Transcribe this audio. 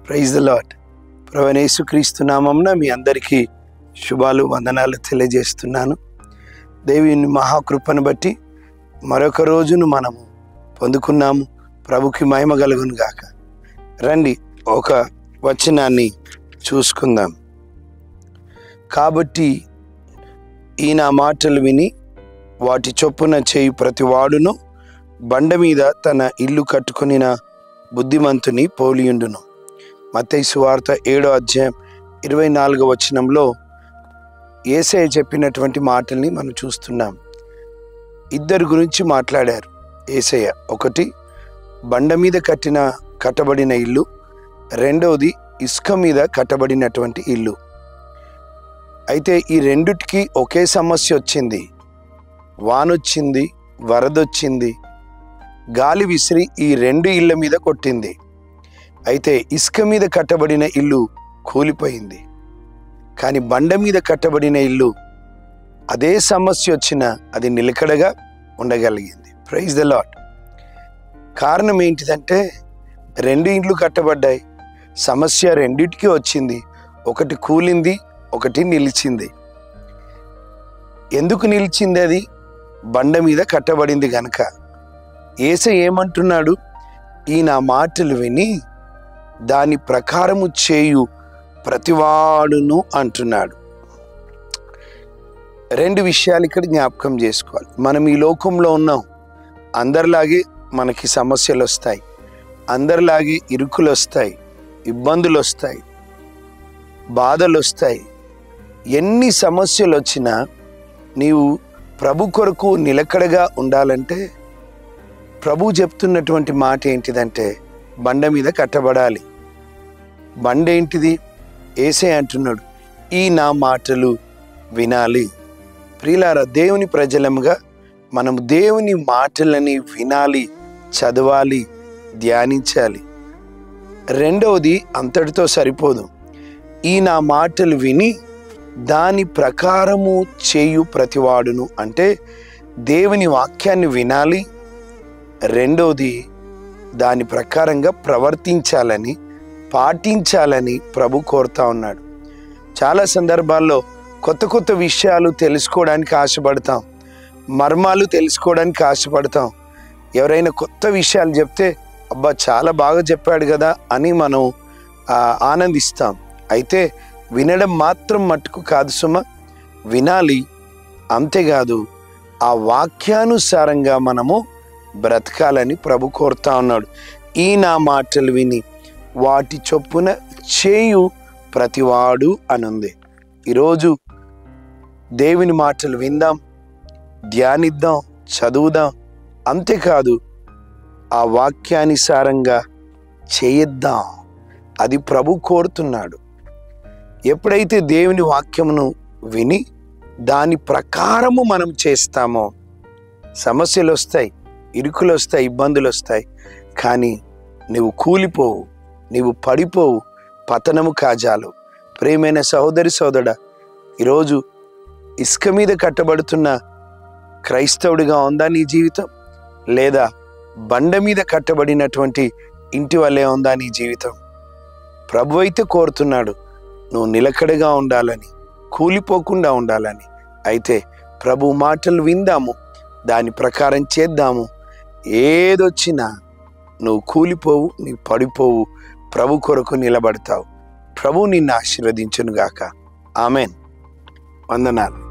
Praise the lord. ప్రభువైన యేసుక్రీస్తు నామమున మీ అందరికీ శుభాలు వందనాలు తెలియజేస్తున్నాను. దేవుని మహాకృపను బట్టి మరొక రోజును మనము పొందుకున్నాము. ప్రభుకి మహిమ కలుగును గాక. రండి ఒక వచనాన్ని చూసుకుందాం. కాబట్టి ఈ నా మాటలు విని వాటి చొప్పున చేయు ప్రతివాడును బండ మీద తన ఇల్లు కట్టుకొనిన బుద్ధిమంతుని పోలియుండును. మత్తయి సువార్త 7వ అధ్యాయం 24వ వచనంలో యేసయ్య చెప్పినటువంటి మాటల్ని మనం చూస్తున్నాం. ఇద్దరు గురించి మాట్లాడారు యేసయ్య. ఒకటి బండ మీద కట్టబడిన ఇల్లు, రెండవది ఇసుక మీద కట్టబడినటువంటి ఇల్లు. అయితే ఈ రెండిటికి ఒకే సమస్య వచ్చింది. వానొచ్చింది, వరదొచ్చింది, గాలి విసిరి ఈ రెండు ఇళ్ళ మీద కొట్టింది. అయితే ఇసుక మీద కట్టబడిన ఇల్లు కూలిపోయింది. కానీ బండ మీద కట్టబడిన ఇల్లు అదే సమస్య వచ్చినా అది నిలకడగా ఉండగలిగింది. Praise the lord. కారణం ఏంటిదంటే రెండు ఇండ్లు కట్టబడ్డాయి, సమస్య రెండిటికి వచ్చింది. ఒకటి కూలింది, ఒకటి నిలిచింది. ఎందుకు నిలిచింది? అది బండ మీద కట్టబడింది గనక. యేసయ్య ఏమంటున్నాడు? ఈ నా మాటలు విని దాని ప్రకారము చేయు ప్రతివాడును అంటున్నాడు. రెండు విషయాలు ఇక్కడ జ్ఞాపకం చేసుకోవాలి. మనం ఈ లోకంలో ఉన్నాం. అందరిలాగే మనకి సమస్యలు వస్తాయి, అందరిలాగే ఇరుకులు వస్తాయి, ఇబ్బందులు వస్తాయి, బాధలు వస్తాయి. ఎన్ని సమస్యలు వచ్చినా నీవు ప్రభు కొరకు నిలకడగా ఉండాలంటే ప్రభు చెప్తున్నటువంటి మాట ఏంటిదంటే బండ మీద కట్టబడాలి. బండ ఏంటిది? యేసయ్య అంటున్నాడు, ఈ నా మాటలు వినాలి. ప్రియులారా, దేవుని ప్రజలముగా మనం దేవుని మాటలని వినాలి, చదవాలి, ధ్యానించాలి. రెండవది అంతటితో సరిపోదు. ఈ నా మాటలు విని దాని ప్రకారము చేయు ప్రతివాడును అంటే దేవుని వాక్యాన్ని వినాలి. రెండవది దాని ప్రకారంగా ప్రవర్తించాలని, పాటించాలని ప్రభు కోరుతా ఉన్నాడు. చాలా సందర్భాల్లో కొత్త కొత్త విషయాలు తెలుసుకోవడానికి ఆశపడతాం, మర్మాలు తెలుసుకోవడానికి ఆశపడతాం. ఎవరైనా కొత్త విషయాలు చెప్తే అబ్బా చాలా బాగా చెప్పాడు కదా అని మనం ఆనందిస్తాం. అయితే వినడం మాత్రం మట్టుకు కాదు సుమ, వినాలి. అంతేకాదు ఆ వాక్యానుసారంగా మనము బ్రతకాలని ప్రభు కోరుతా ఉన్నాడు. ఈ నా మాటలు విని వాటి చొప్పున చేయు ప్రతివాడు అనుంది. ఈరోజు దేవుని మాటలు విందాం, ధ్యానిద్దాం, చదువుదాం. అంతేకాదు ఆ వాక్యానుసారంగా చేయిద్దాం. అది ప్రభు కోరుతున్నాడు. ఎప్పుడైతే దేవుని వాక్యమును విని దాని ప్రకారము మనం చేస్తామో సమస్యలు వస్తాయి, ఇరుకులు వస్తాయి, ఇబ్బందులు వస్తాయి. కానీ నువ్వు కూలిపోవు, నీవు పడిపోవు, పతనము కాజాలు. ప్రియమైన సహోదరి సోదరుడా, ఈరోజు ఇసుక మీద కట్టబడుతున్న క్రైస్తవుడిగా ఉందా నీ జీవితం? లేదా బండ మీద కట్టబడినటువంటి ఇంటి వల్లే ఉందా నీ జీవితం? ప్రభు అయితే కోరుతున్నాడు నువ్వు నిలకడగా ఉండాలని, కూలిపోకుండా ఉండాలని. అయితే ప్రభు మాటలు విందాము, దాని ప్రకారం చేద్దాము. ఏదొచ్చినా నువ్వు కూలిపోవు, నీవు పడిపోవు, ప్రభు కొరకు నిలబడతావు. ప్రభు నిన్ను ఆశీర్వదించునుగాక. ఆమెన్. వందనాలు.